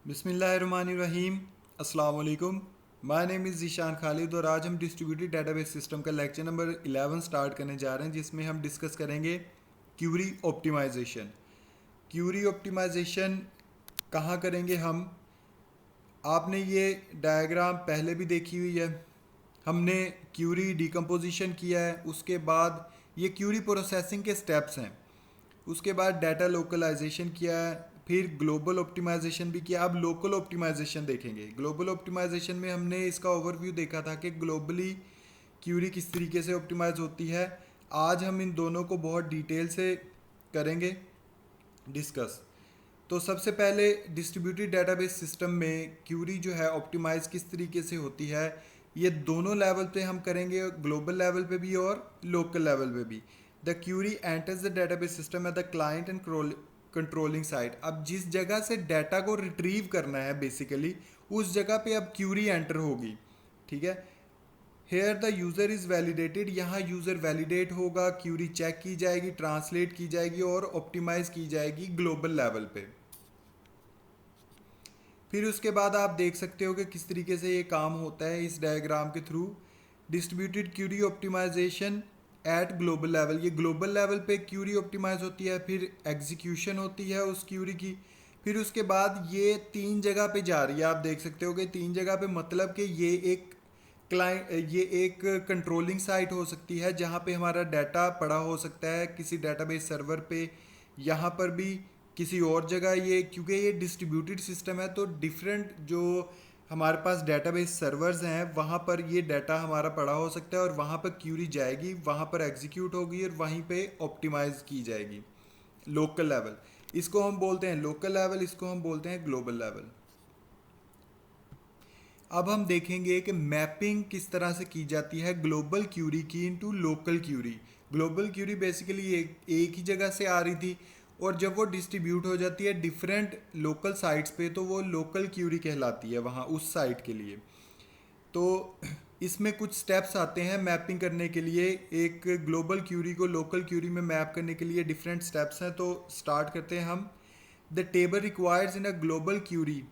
बिस्मिल्लाहिर्रहमानिर्रहीम। अस्सलाम वालेकुम। My name is Zeeshan Khalid और आज हम डिस्ट्रीब्यूटेड डेटाबेस सिस्टम का लेक्चर नंबर 11 स्टार्ट करने जा रहे हैं, जिसमें हम डिस्कस करेंगे क्यूरी ऑप्टिमाइजेशन। क्यूरी ऑप्टिमाइजेशन कहाँ करेंगे हम? आपने ये डायग्राम पहले भी देखी हुई है। हमने क्यूरी डिकम्पोजिशन किया है, उसके बाद ये क्यूरी प्रोसेसिंग के स्टेप्स हैं। उसके बाद डाटा लोकलाइजेशन किया है, फिर ग्लोबल ऑप्टिमाइजेशन भी किया। अब लोकल ऑप्टिमाइजेशन देखेंगे। ग्लोबल ऑप्टिमाइजेशन में हमने इसका ओवरव्यू देखा था कि ग्लोबली क्यूरी किस तरीके से ऑप्टिमाइज होती है। आज हम इन दोनों को बहुत डिटेल से करेंगे डिस्कस। तो सबसे पहले डिस्ट्रीब्यूटेड डेटाबेस सिस्टम में क्यूरी जो है ऑप्टिमाइज किस तरीके से होती है, ये दोनों लेवल पे हम करेंगे, ग्लोबल लेवल पे भी और लोकल लेवल पे भी। The query enters the database system at the client and controlling site. अब जिस जगह से डाटा को रिट्रीव करना है बेसिकली, उस जगह पे अब क्यूरी एंटर होगी। ठीक है। Here the user is validated, यहाँ यूज़र वैलिडेट होगा, क्यूरी चेक की जाएगी, ट्रांसलेट की जाएगी और ऑप्टिमाइज की जाएगी ग्लोबल लेवल पे। फिर उसके बाद आप देख सकते हो कि किस तरीके से ये काम होता है इस डायग्राम के through. Distributed query optimisation at global level, ये ग्लोबल लेवल पे क्यूरी ऑप्टिमाइज होती है, फिर एग्जीक्यूशन होती है उस क्यूरी की। फिर उसके बाद ये तीन जगह पे जा रही है। आप देख सकते हो कि तीन जगह पे, मतलब कि ये एक कंट्रोलिंग साइट हो सकती है जहाँ पे हमारा डाटा पड़ा हो सकता है किसी डेटाबेस सर्वर पे, यहाँ पर भी किसी और जगह। ये क्योंकि ये डिस्ट्रीब्यूटेड सिस्टम है तो डिफरेंट जो हमारे पास डेटाबेस सर्वर्स हैं वहाँ पर ये डाटा हमारा पड़ा हो सकता है और वहाँ पर क्यूरी जाएगी, वहाँ पर एग्जीक्यूट होगी और वहीं पे ऑप्टिमाइज की जाएगी। लोकल लेवल इसको हम बोलते हैं, लोकल लेवल इसको हम बोलते हैं ग्लोबल लेवल। अब हम देखेंगे कि मैपिंग किस तरह से की जाती है ग्लोबल क्यूरी की into local query. Global query basically एक ही जगह से आ रही थी और जब वो डिस्ट्रीब्यूट हो जाती है डिफरेंट लोकल साइट्स पे तो वो लोकल क्यूरी कहलाती है वहाँ उस साइट के लिए। तो इसमें कुछ स्टेप्स आते हैं मैपिंग करने के लिए। एक ग्लोबल क्यूरी को लोकल क्यूरी में मैप करने के लिए डिफरेंट स्टेप्स हैं। तो स्टार्ट करते हैं हम। The table requires in a global query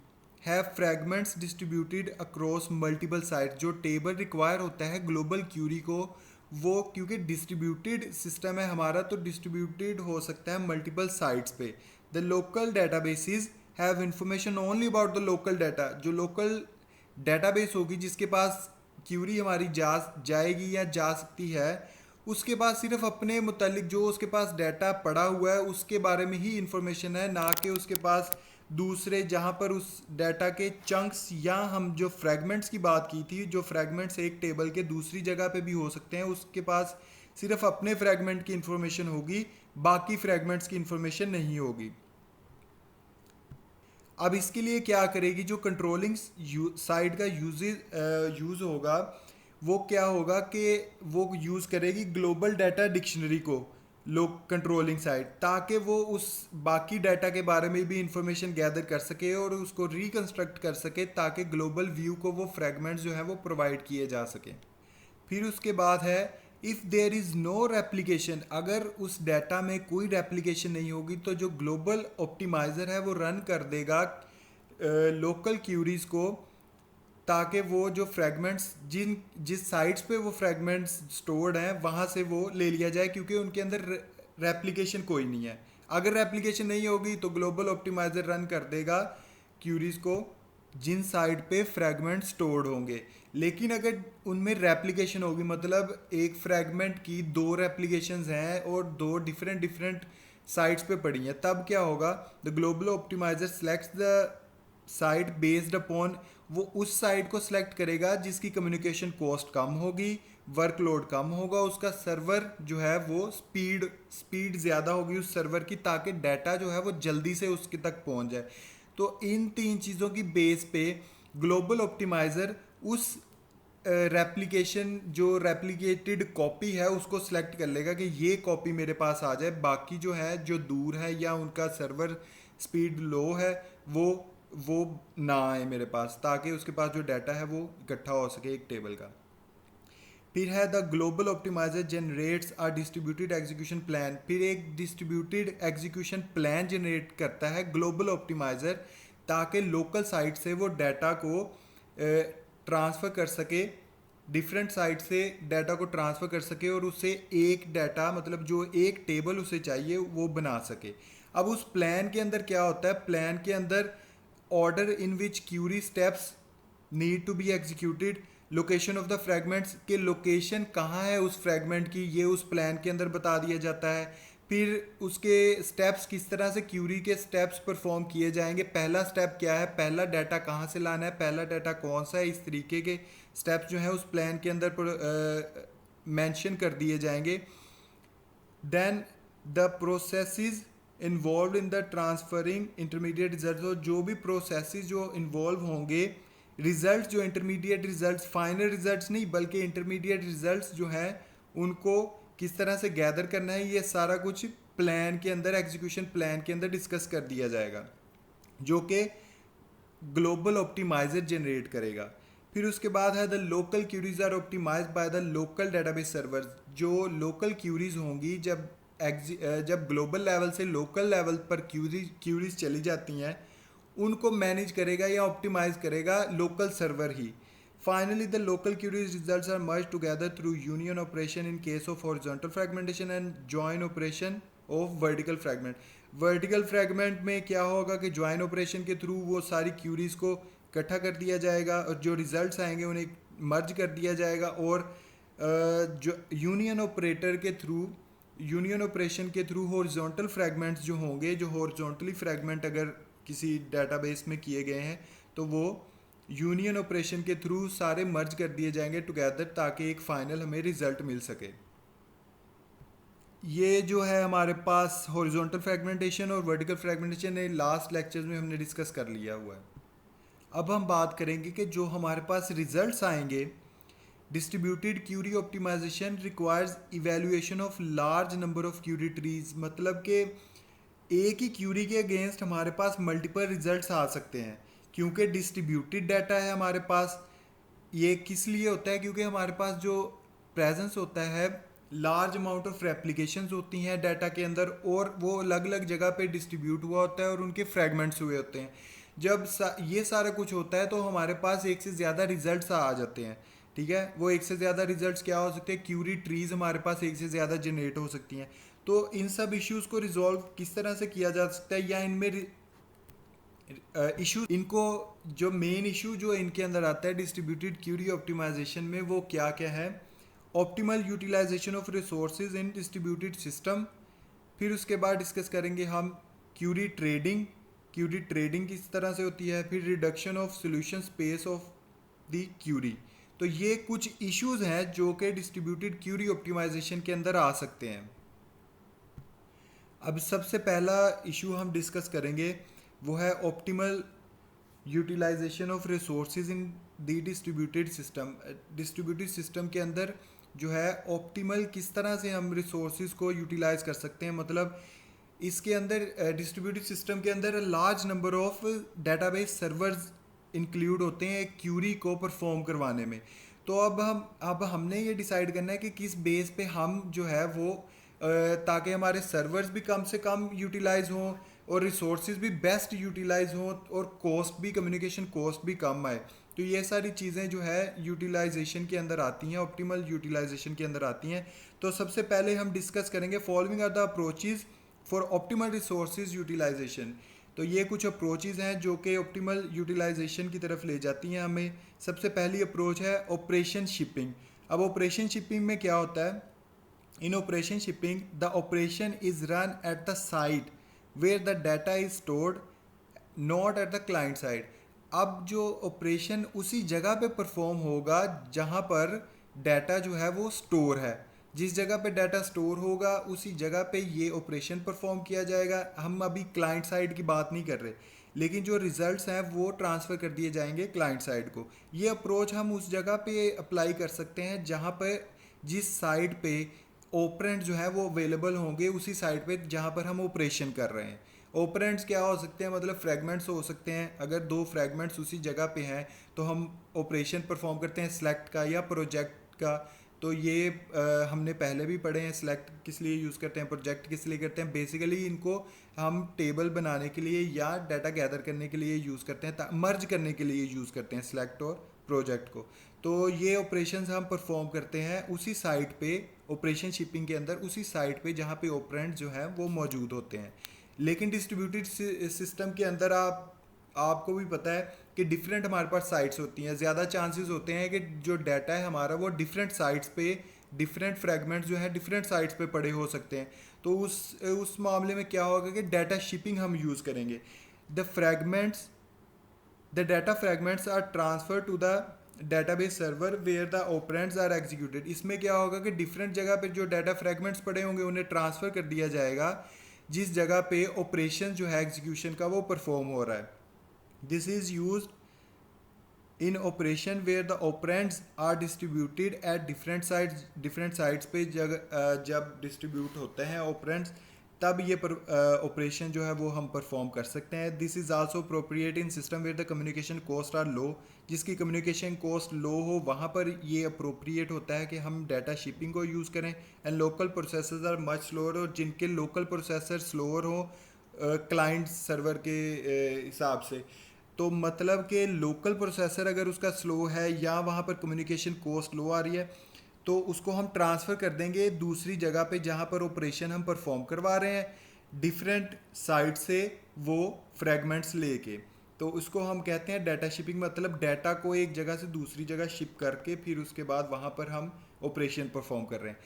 have fragments distributed across multiple site. जो टेबल रिक्वायर होता है ग्लोबल क्यूरी को, वो क्योंकि डिस्ट्रीब्यूटेड सिस्टम है हमारा तो डिस्ट्रीब्यूटेड हो सकता है मल्टीपल साइट्स पे। The local databases have information only about the local data. जो लोकल डेटाबेस होगी जिसके पास क्यूरी हमारी जाएगी या जा सकती है, उसके पास सिर्फ अपने मुतालिक जो उसके पास डाटा पड़ा हुआ है उसके बारे में ही इंफॉर्मेशन है, ना कि उसके पास दूसरे जहाँ पर उस डाटा के चंक्स या हम जो फ्रैगमेंट्स की बात की थी, जो फ्रैगमेंट्स एक टेबल के दूसरी जगह पे भी हो सकते हैं, उसके पास सिर्फ अपने फ्रैगमेंट की इंफॉर्मेशन होगी, बाकी फ्रैगमेंट्स की इंफॉर्मेशन नहीं होगी। अब इसके लिए क्या करेगी, जो कंट्रोलिंग साइड का यूज़ होगा वो क्या होगा कि वो यूज़ करेगी ग्लोबल डाटा डिक्शनरी को लोग कंट्रोलिंग साइड, ताकि वो उस बाकी डाटा के बारे में भी इंफॉर्मेशन गैदर कर सके और उसको रिकंस्ट्रक्ट कर सके, ताकि ग्लोबल व्यू को वो फ्रैगमेंट्स जो है वो प्रोवाइड किए जा सके। फिर उसके बाद है if there is no replication, अगर उस डाटा में कोई रेप्लिकेशन नहीं होगी तो जो ग्लोबल ऑप्टिमाइज़र है वो रन कर देगा लोकल क्यूरीज को, ताकि वो जो फ्रैगमेंट्स जिस साइट्स पे वो फ्रैगमेंट्स स्टोर्ड हैं वहाँ से वो ले लिया जाए, क्योंकि उनके अंदर रेप्लिकेशन कोई नहीं है। अगर रेप्लिकेशन नहीं होगी तो ग्लोबल ऑप्टिमाइज़र रन कर देगा क्यूरीज को जिन साइट पे फ्रैगमेंट स्टोर्ड होंगे। लेकिन अगर उनमें रेप्लिकेशन होगी, मतलब एक फ्रैगमेंट की दो रेप्लिकेशंस हैं और दो डिफरेंट डिफरेंट साइट्स पे पड़ी हैं, तब क्या होगा, the global optimiser selects the site based upon, वो उस साइट को सिलेक्ट करेगा जिसकी कम्युनिकेशन कॉस्ट कम होगी, वर्कलोड कम होगा, उसका सर्वर जो है वो स्पीड ज़्यादा होगी उस सर्वर की, ताकि डाटा जो है वो जल्दी से उसके तक पहुंच जाए। तो इन तीन चीज़ों की बेस पे ग्लोबल ऑप्टिमाइज़र उस रेप्लिकेशन जो रेप्लिकेटेड कॉपी है उसको सिलेक्ट कर लेगा कि ये कॉपी मेरे पास आ जाए, बाकी जो है जो दूर है या उनका सर्वर स्पीड लो है वो ना आए मेरे पास, ताकि उसके पास जो डाटा है वो इकट्ठा हो सके एक टेबल का। फिर है the global optimiser generates a distributed execution plan. फिर एक डिस्ट्रीब्यूटेड एग्जीक्यूशन प्लान जनरेट करता है ग्लोबल ऑप्टिमाइजर, ताकि लोकल साइट से वो डाटा को ट्रांसफ़र कर सके, डिफरेंट साइट से डाटा को ट्रांसफ़र कर सके और उससे एक डाटा मतलब जो एक टेबल उसे चाहिए वो बना सके। अब उस प्लान के अंदर क्या होता है, प्लान के अंदर order in which query steps need to be executed, location of the fragments के लोकेशन कहाँ है उस फ्रैगमेंट की, ये उस प्लान के अंदर बता दिया जाता है। फिर उसके स्टेप्स किस तरह से क्यूरी के स्टेप्स परफॉर्म किए जाएंगे, पहला स्टेप क्या है, पहला डाटा कहाँ से लाना है, पहला डाटा कौन सा है, इस तरीके के स्टेप्स जो है उस प्लान के अंदर मेंशन कर दिए जाएंगे। Then the processes involve in the transferring intermediate result, जो भी प्रोसेसेस जो इन्वॉल्व होंगे, रिजल्ट जो इंटरमीडिएट रिजल्ट, फाइनल रिजल्ट्स नहीं बल्कि इंटरमीडिएट रिजल्ट्स जो हैं उनको किस तरह से गैदर करना है, ये सारा कुछ प्लान के अंदर, एग्जीक्यूशन प्लान के अंदर डिस्कस कर दिया जाएगा, जो कि ग्लोबल ऑप्टिमाइजर जनरेट करेगा। फिर उसके बाद है the local queries are optimise by the local database servers, जो लोकल क्यूरीज होंगी जब ग्लोबल लेवल से लोकल लेवल पर क्यूरीज चली जाती हैं उनको मैनेज करेगा या ऑप्टिमाइज करेगा लोकल सर्वर ही। Finally the local queries results are merge together through union operation in case of horizontal fragmentation and join operation of vertical fragment. Vertical fragment में क्या होगा कि ज्वाइन ऑपरेशन के थ्रू वो सारी क्यूरीज को इकट्ठा कर दिया जाएगा और जो रिजल्ट्स आएंगे उन्हें मर्ज कर दिया जाएगा, और जो यूनियन ऑपरेटर के थ्रू, यूनियन ऑपरेशन के थ्रू हॉरिजॉन्टल फ्रैगमेंट्स जो होंगे, जो हॉरिजॉन्टली फ्रैगमेंट अगर किसी डाटाबेस में किए गए हैं तो वो यूनियन ऑपरेशन के थ्रू सारे मर्ज कर दिए जाएंगे टुगेदर, ताकि एक फाइनल हमें रिजल्ट मिल सके। ये जो है हमारे पास हॉरिजॉन्टल फ्रैगमेंटेशन और वर्टिकल फ्रैगमेंटेशन है, लास्ट लेक्चर्स में हमने डिस्कस कर लिया हुआ है। अब हम बात करेंगे कि जो हमारे पास रिजल्ट्स आएंगे, distributed query optimisation requires evaluation of large number of query trees, मतलब कि एक ही क्यूरी के अगेंस्ट हमारे पास मल्टीपल रिजल्ट्स आ सकते हैं, क्योंकि डिस्ट्रीब्यूटेड डाटा है हमारे पास। ये किस लिए होता है, क्योंकि हमारे पास जो प्रेजेंस होता है, लार्ज अमाउंट ऑफ रेप्लिकेशंस होती हैं डाटा के अंदर, और वो अलग अलग जगह पे डिस्ट्रीब्यूट हुआ होता है और उनके फ्रैगमेंट्स हुए होते हैं। जब ये सारा कुछ होता है तो हमारे पास एक से ज़्यादा रिजल्ट्स आ जाते हैं, ठीक है। वो एक से ज़्यादा रिजल्ट्स क्या हो सकते हैं, क्यूरी ट्रीज हमारे पास एक से ज़्यादा जनरेट हो सकती हैं। तो इन सब इश्यूज़ को रिजॉल्व किस तरह से किया जा सकता है, या इनमें इशू, इनको जो मेन इशू जो इनके अंदर आता है डिस्ट्रीब्यूटेड क्यूरी ऑप्टिमाइजेशन में, वो क्या क्या है। Optimal utilisation of resources in distributed system. फिर उसके बाद डिस्कस करेंगे हम क्यूरी ट्रेडिंग, क्यूरी ट्रेडिंग किस तरह से होती है। फिर reduction of solution space of the query. तो ये कुछ इश्यूज हैं जो कि डिस्ट्रीब्यूटेड क्यूरी ऑप्टिमाइजेशन के अंदर आ सकते हैं। अब सबसे पहला इशू हम डिस्कस करेंगे वो है optimal utilisation of resources in the distributed system. Distributed system के अंदर जो है ऑप्टिमल किस तरह से हम रिसोर्सेज को यूटिलाइज कर सकते हैं, मतलब इसके अंदर डिस्ट्रीब्यूटेड सिस्टम के अंदर large number of database servers include होते हैं एक क्यूरी को परफॉर्म करवाने में। तो अब हमने ये डिसाइड करना है कि किस बेस पे हम जो है वो ताकि हमारे सर्वर्स भी कम से कम यूटिलाइज हों और रिसोर्सेज भी बेस्ट यूटिलाइज हों और कॉस्ट भी, कम्युनिकेशन कॉस्ट भी कम आए। तो ये सारी चीज़ें जो है यूटिलाइजेशन के अंदर आती हैं, ऑप्टिमल यूटिलाइजेशन के अंदर आती हैं। तो सबसे पहले हम डिस्कस करेंगे following are the approaches for optimal resources utilisation. तो ये कुछ अप्रोचेज हैं जो कि ऑप्टिमल यूटिलाइजेशन की तरफ ले जाती हैं हमें। सबसे पहली अप्रोच है ऑपरेशन शिपिंग। अब ऑपरेशन शिपिंग में क्या होता है, in operation shipping the operation is run at the site where the data is stored, not at the client side. अब जो ऑपरेशन उसी जगह पे परफॉर्म होगा जहाँ पर डाटा जो है वो स्टोर है, जिस जगह पे डाटा स्टोर होगा उसी जगह पे ये ऑपरेशन परफॉर्म किया जाएगा। हम अभी क्लाइंट साइड की बात नहीं कर रहे, लेकिन जो रिजल्ट्स हैं वो ट्रांसफ़र कर दिए जाएंगे क्लाइंट साइड को। ये अप्रोच हम उस जगह पे अप्लाई कर सकते हैं जहाँ पर जिस साइड पे ऑपरेंट जो है वो अवेलेबल होंगे, उसी साइड पे जहाँ पर हम ऑपरेशन कर रहे हैं। ऑपरेंट्स क्या हो सकते हैं, मतलब फ्रैगमेंट्स हो सकते हैं। अगर दो फ्रैगमेंट्स उसी जगह पे हैं तो हम ऑपरेशन परफॉर्म करते हैं सेलेक्ट का या प्रोजेक्ट का। तो ये हमने पहले भी पढ़े हैं। सिलेक्ट किस लिए यूज़ करते हैं, प्रोजेक्ट किस लिए करते हैं। बेसिकली इनको हम टेबल बनाने के लिए या डाटा गैदर करने के लिए यूज़ करते हैं, मर्ज करने के लिए यूज़ करते हैं सिलेक्ट और प्रोजेक्ट को। तो ये ऑपरेशंस हम परफॉर्म करते हैं उसी साइट पे, ऑपरेशन शिपिंग के अंदर उसी साइट पे जहाँ पे ऑपरेंड जो है वो मौजूद होते हैं। लेकिन डिस्ट्रीब्यूटेड सिस्टम के अंदर आपको भी पता है कि डिफरेंट हमारे पास साइट्स होती हैं। ज़्यादा चांसेस होते हैं कि जो डाटा है हमारा वो डिफरेंट साइट्स पे, डिफरेंट फ्रेगमेंट्स जो है डिफरेंट साइट्स पे पड़े हो सकते हैं। तो उस मामले में क्या होगा कि डाटा शिपिंग हम यूज़ करेंगे। The fragments the data fragments are transfer to the database server where the operands are executed. इसमें क्या होगा कि डिफरेंट जगह पे जो डाटा फ्रेगमेंट्स पड़े होंगे उन्हें ट्रांसफ़र कर दिया जाएगा जिस जगह पे ऑपरेशन जो है एग्जीक्यूशन का वो परफॉर्म हो रहा है। This is use in operation where the operands are distributed at different sites पे जब डिस्ट्रीब्यूट होते हैं ऑपरेंड्स तब ये ऑपरेशन जो है वो हम परफॉर्म कर सकते हैं। This is also appropriate in system where the communication cost are low. जिसकी कम्युनिकेशन कॉस्ट लो हो वहाँ पर ये अप्रोप्रिएट होता है कि हम डाटा शिपिंग को यूज़ करें। And local processors are much slower, और जिनके लोकल प्रोसेसर स्लोअर हो क्लाइंट सर्वर के हिसाब से। तो मतलब कि लोकल प्रोसेसर अगर उसका स्लो है या वहाँ पर कम्युनिकेशन कॉस्ट लो आ रही है तो उसको हम ट्रांसफ़र कर देंगे दूसरी जगह पे जहाँ पर ऑपरेशन हम परफॉर्म करवा रहे हैं डिफरेंट साइट से वो फ्रेगमेंट्स लेके। तो उसको हम कहते हैं डाटा शिपिंग। मतलब डाटा को एक जगह से दूसरी जगह शिप करके फिर उसके बाद वहाँ पर हम ऑपरेशन परफॉर्म कर रहे हैं।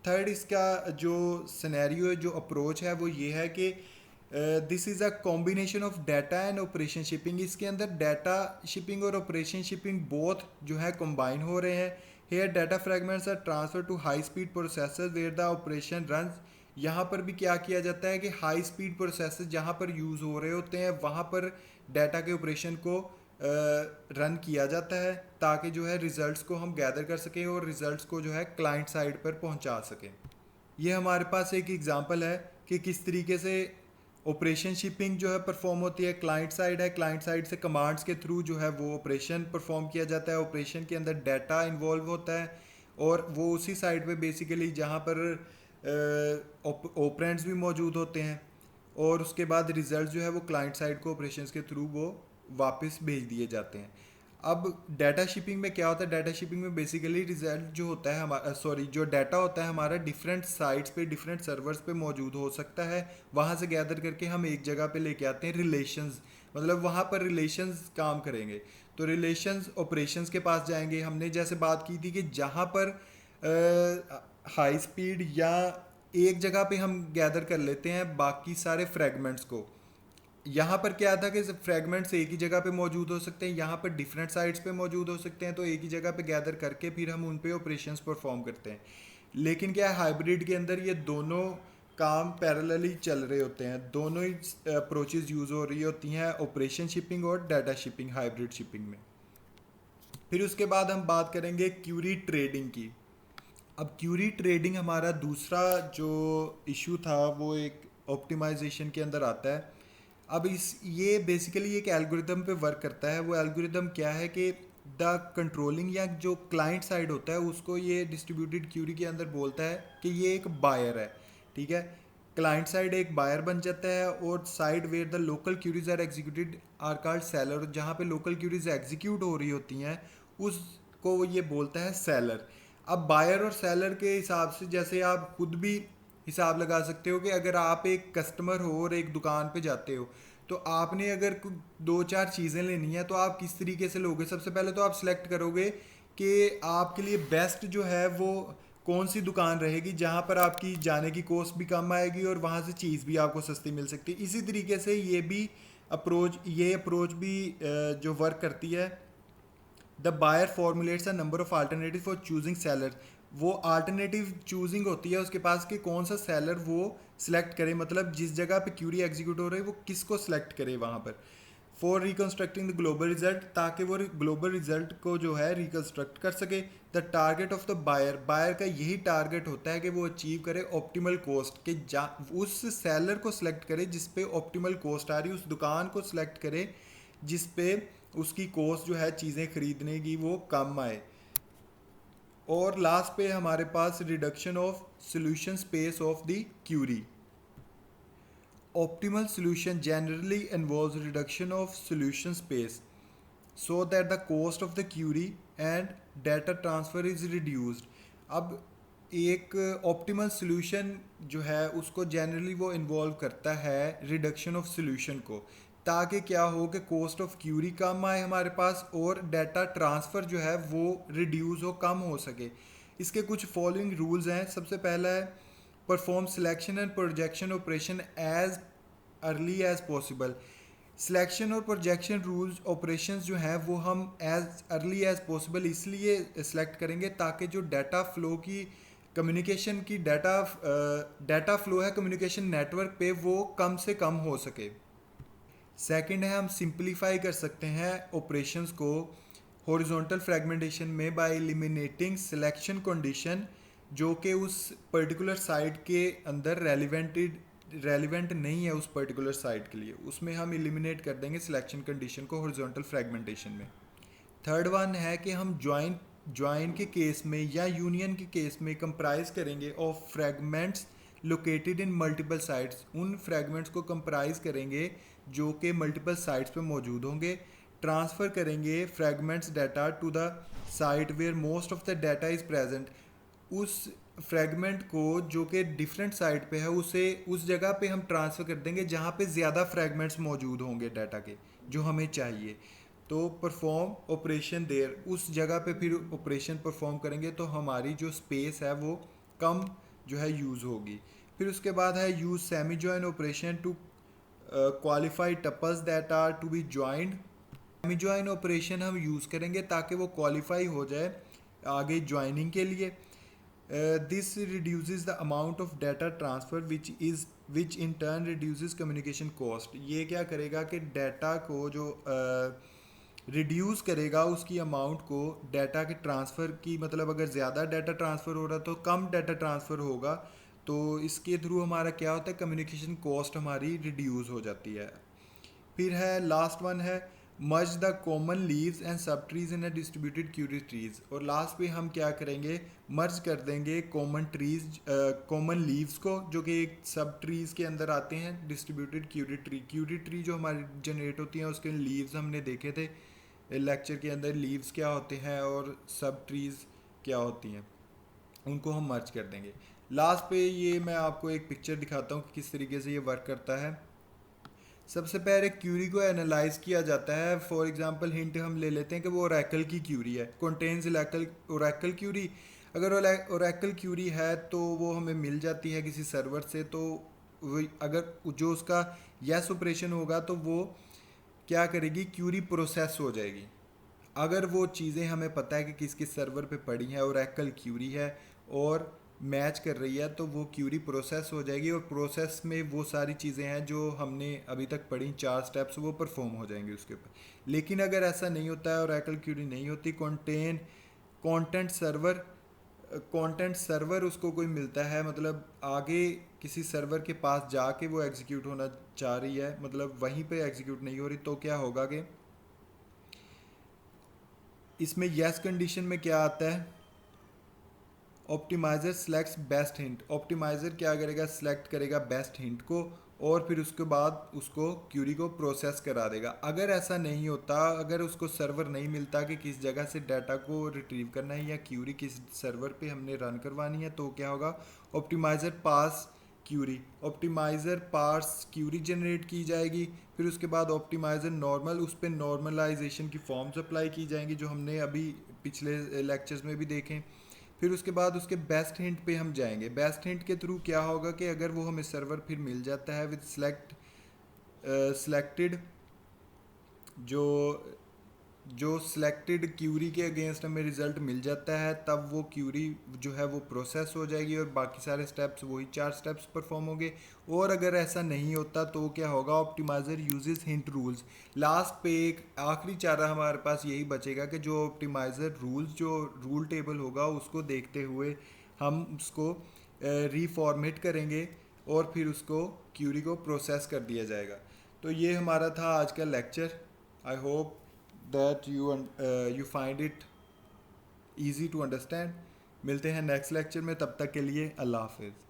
थर्ड इसका जो सिनेरियो है, जो अप्रोच है वो ये है कि this is a combination of data and operation shipping. इसके अंदर डाटा शिपिंग और ऑपरेशन शिपिंग बोथ जो है कंबाइन हो रहे हैं। Here data fragments are transfer to high speed processor where the operation run. यहाँ पर भी क्या किया जाता है कि हाई स्पीड प्रोसेसर जहाँ पर यूज़ हो रहे होते हैं वहाँ पर डाटा के ऑपरेशन को रन किया जाता है ताकि जो है रिजल्ट्स को हम गैदर कर सकें और रिजल्ट्स को जो है क्लाइंट साइड पर पहुँचा सकें। ये हमारे पास एक एग्जांपल है कि किस तरीके से ऑपरेशन शिपिंग जो है परफॉर्म होती है। क्लाइंट साइड है, क्लाइंट साइड से कमांड्स के थ्रू जो है वो ऑपरेशन परफॉर्म किया जाता है। ऑपरेशन के अंदर डाटा इन्वॉल्व होता है और वो उसी साइड पे बेसिकली जहाँ पर ऑपरेंड्स भी मौजूद होते हैं और उसके बाद रिजल्ट जो है वो क्लाइंट साइड को ऑपरेशंस के थ्रू वो वापस भेज दिए जाते हैं। अब डाटा शिपिंग में क्या होता है, डाटा शिपिंग में बेसिकली रिजल्ट जो होता है हमारा जो डाटा होता है हमारा डिफरेंट साइट्स पे, डिफरेंट सर्वर्स पे मौजूद हो सकता है। वहाँ से गैदर करके हम एक जगह पे लेके आते हैं रिलेशंस, मतलब वहाँ पर रिलेशंस काम करेंगे। तो रिलेशंस ऑपरेशंस के पास जाएंगे। हमने जैसे बात की थी कि जहाँ पर हाई स्पीड या एक जगह पे हम गैदर कर लेते हैं बाकी सारे फ्रेगमेंट्स को। यहाँ पर क्या था कि फ्रेगमेंट्स एक ही जगह पे मौजूद हो सकते हैं, यहाँ पर डिफरेंट साइट्स पे मौजूद हो सकते हैं। तो एक ही जगह पे गैदर करके फिर हम उन पे ऑपरेशंस परफॉर्म करते हैं। लेकिन क्या है, हाइब्रिड के अंदर ये दोनों काम पैरेलली चल रहे होते हैं। दोनों ही अप्रोचेज यूज़ हो रही होती हैं, ऑपरेशन शिपिंग और डाटा शिपिंग, हाइब्रिड शिपिंग में। फिर उसके बाद हम बात करेंगे क्यूरी ट्रेडिंग की। अब क्यूरी ट्रेडिंग हमारा दूसरा जो इशू था वो एक ऑप्टिमाइजेशन के अंदर आता है। अब ये बेसिकली एक एल्गोरिदम पे वर्क करता है। वो एल्गोरिदम क्या है कि द कंट्रोलिंग या जो क्लाइंट साइड होता है उसको ये डिस्ट्रीब्यूटेड क्यूरी के अंदर बोलता है कि ये एक बायर है, ठीक है। क्लाइंट साइड एक बायर बन जाता है और side where the local queries are executed are called seller. जहाँ पे लोकल क्यूरीज एग्जीक्यूट हो रही होती हैं उसको वो ये बोलता है सेलर। अब बायर और सेलर के हिसाब से जैसे आप खुद भी हिसाब लगा सकते हो कि अगर आप एक कस्टमर हो और एक दुकान पे जाते हो तो आपने अगर दो चार चीज़ें लेनी है तो आप किस तरीके से लोगे। सबसे पहले तो आप सिलेक्ट करोगे कि आपके लिए बेस्ट जो है वो कौन सी दुकान रहेगी जहाँ पर आपकी जाने की कॉस्ट भी कम आएगी और वहाँ से चीज़ भी आपको सस्ती मिल सकती है। इसी तरीके से ये अप्रोच भी जो वर्क करती है। The buyer formulates a number of alternative for choosing seller. वो अल्टरनेटिव चूजिंग होती है उसके पास कि कौन सा सेलर वो सिलेक्ट करे, मतलब जिस जगह पे क्यूरी एग्जीक्यूट हो रही है वो किसको सिलेक्ट करे वहाँ पर। For reconstructing the global result, ताकि वो ग्लोबल रिजल्ट को जो है रिकन्स्ट्रक्ट कर सके। The target of the buyer का यही टारगेट होता है कि वो अचीव करे ऑप्टिमल कॉस्ट, कि उस सेलर को सिलेक्ट करे जिस पे ऑप्टिमल कॉस्ट आ रही है, उस दुकान को सिलेक्ट करे जिस पे उसकी कॉस्ट जो है चीज़ें खरीदने की वो कम आए। और लास्ट पे हमारे पास reduction of solution space of the query. Optimal solution generally involves reduction of solution space so that the cost of the query and data transfer is reduced. अब एक ऑप्टिमल सॉल्यूशन जो है उसको जनरली वो involve करता है reduction of solution को, ताकि क्या हो कि कॉस्ट ऑफ क्यूरी कम आए हमारे पास और डाटा ट्रांसफ़र जो है वो रिड्यूस हो, कम हो सके. इसके कुछ फॉलोइंग रूल्स हैं. सबसे पहला है perform selection and projection operation as early as possible. Selection और प्रोजेक्शन रूल्स ऑपरेशंस जो हैं वो हम एज अर्ली एज पॉसिबल इसलिए सेलेक्ट करेंगे ताकि जो डाटा फ्लो की कम्युनिकेशन की डाटा फ्लो है कम्युनिकेशन नेटवर्क पे वो कम से कम हो सके. सेकंड है हम सिंपलीफाई कर सकते हैं ऑपरेशंस को हॉरिजॉन्टल फ्रेगमेंटेशन में बाय एलिमिनेटिंग सिलेक्शन कंडीशन जो कि उस पर्टिकुलर साइट के अंदर रेलिवेंट नहीं है उस पर्टिकुलर साइट के लिए, उसमें हम एलिमिनेट कर देंगे सिलेक्शन कंडीशन को हॉरिजॉन्टल फ्रेगमेंटेशन में. थर्ड वन है कि हम ज्वाइन के केस में या यूनियन के केस में कंप्राइज करेंगे of fragments located in multiple sites. उन फ्रेगमेंट्स को कंप्राइज करेंगे जो कि मल्टीपल साइट्स पे मौजूद होंगे. ट्रांसफ़र करेंगे fragments data to the site where most of the data is present. उस फ्रेगमेंट को जो कि डिफरेंट साइट पे है उसे उस जगह पे हम ट्रांसफ़र कर देंगे जहाँ पे ज़्यादा फ्रेगमेंट्स मौजूद होंगे डाटा के जो हमें चाहिए. तो परफॉर्म ऑपरेशन देर, उस जगह पे फिर ऑपरेशन परफॉर्म करेंगे तो हमारी जो स्पेस है वो कम जो है यूज़ होगी. फिर उसके बाद है use semi join operation to qualify tuples that are to be joined. Semi join operation हम यूज़ करेंगे ताकि वो क्वालिफाई हो जाए आगे ज्वाइनिंग के लिए. This reduces the amount of data transfer which in turn reduces communication cost. ये क्या करेगा कि डाटा को जो रिड्यूस करेगा उसकी अमाउंट को डाटा के ट्रांसफ़र की, मतलब अगर ज़्यादा डाटा ट्रांसफ़र हो रहा तो कम डाटा ट्रांसफ़र होगा, तो इसके थ्रू हमारा क्या होता है कम्युनिकेशन कॉस्ट हमारी रिड्यूस हो जाती है. फिर है लास्ट वन है merge the common leaves and subtrees in a distributed query trees. और लास्ट पे हम क्या करेंगे मर्ज कर देंगे कॉमन लीव्स को जो कि एक सब ट्रीज़ के अंदर आते हैं डिस्ट्रीब्यूटेड क्यूरी ट्री जो हमारी जनरेट होती हैं उसके लीव्स हमने देखे थे लेक्चर के अंदर. लीव्स क्या होते हैं और सब ट्रीज़ क्या होती हैं, उनको हम मर्ज कर देंगे. लास्ट पे ये मैं आपको एक पिक्चर दिखाता हूँ कि किस तरीके से ये वर्क करता है. सबसे पहले क्यूरी को एनालाइज किया जाता है. फॉर एग्जांपल हिंट हम ले लेते हैं कि वो ओरेकल की क्यूरी है, कंटेन्स ओरेकल क्यूरी. अगर ओरेकल क्यूरी है तो वो हमें मिल जाती है किसी सर्वर से, तो वो अगर जो उसका यस ऑपरेशन होगा तो वो क्या करेगी क्यूरी प्रोसेस हो जाएगी. अगर वो चीज़ें हमें पता है कि किस किस सर्वर पे पड़ी हैं ओरेकल क्यूरी है और मैच कर रही है तो वो क्यूरी प्रोसेस हो जाएगी और प्रोसेस में वो सारी चीज़ें हैं जो हमने अभी तक पढ़ी 4 स्टेप्स वो परफॉर्म हो जाएंगे उसके ऊपर. लेकिन अगर ऐसा नहीं होता है ओरेकल क्यूरी नहीं होती, कंटेंट सर्वर उसको कोई मिलता है, मतलब आगे किसी सर्वर के पास जाके वो एग्जीक्यूट होना चाह रही है, मतलब वहीं पे एग्जीक्यूट नहीं हो रही, तो क्या होगा कि इसमें यस कंडीशन में क्या आता है optimiser selects best hint. Optimiser क्या करेगा सेलेक्ट करेगा बेस्ट हिंट को और फिर उसके बाद उसको क्यूरी को प्रोसेस करा देगा. अगर ऐसा नहीं होता, अगर उसको सर्वर नहीं मिलता कि किस जगह से डाटा को रिट्रीव करना है या क्यूरी किस सर्वर पे हमने रन करवानी है, तो क्या होगा ऑप्टिमाइज़र पार्स क्यूरी जनरेट की जाएगी. फिर उसके बाद ऑप्टिमाइज़र नॉर्मल, उस पर नॉर्मलाइजेशन की फॉर्म्स अप्लाई की जाएंगी जो हमने अभी पिछले लेक्चर्स में भी देखें. फिर उसके बाद उसके बेस्ट हिंट पे हम जाएंगे. बेस्ट हिंट के थ्रू क्या होगा कि अगर वो हमें सर्वर फिर मिल जाता है विद सिलेक्टेड जो सिलेक्टेड क्यूरी के अगेंस्ट हमें रिज़ल्ट मिल जाता है, तब वो क्यूरी जो है वो प्रोसेस हो जाएगी और बाकी सारे स्टेप्स वही 4 स्टेप्स परफॉर्म होंगे. और अगर ऐसा नहीं होता तो क्या होगा optimiser uses hint rules. Last पे एक आखिरी चारा हमारे पास यही बचेगा कि जो ऑप्टिमाइज़र रूल्स जो रूल टेबल होगा उसको देखते हुए हम उसको रीफॉर्मेट करेंगे और फिर उसको क्यूरी को प्रोसेस कर दिया जाएगा. तो ये हमारा था आज का lecture. I hope that you find it easy to understand. मिलते हैं नेक्स्ट लेक्चर में, तब तक के लिए अल्लाह हाफिज़।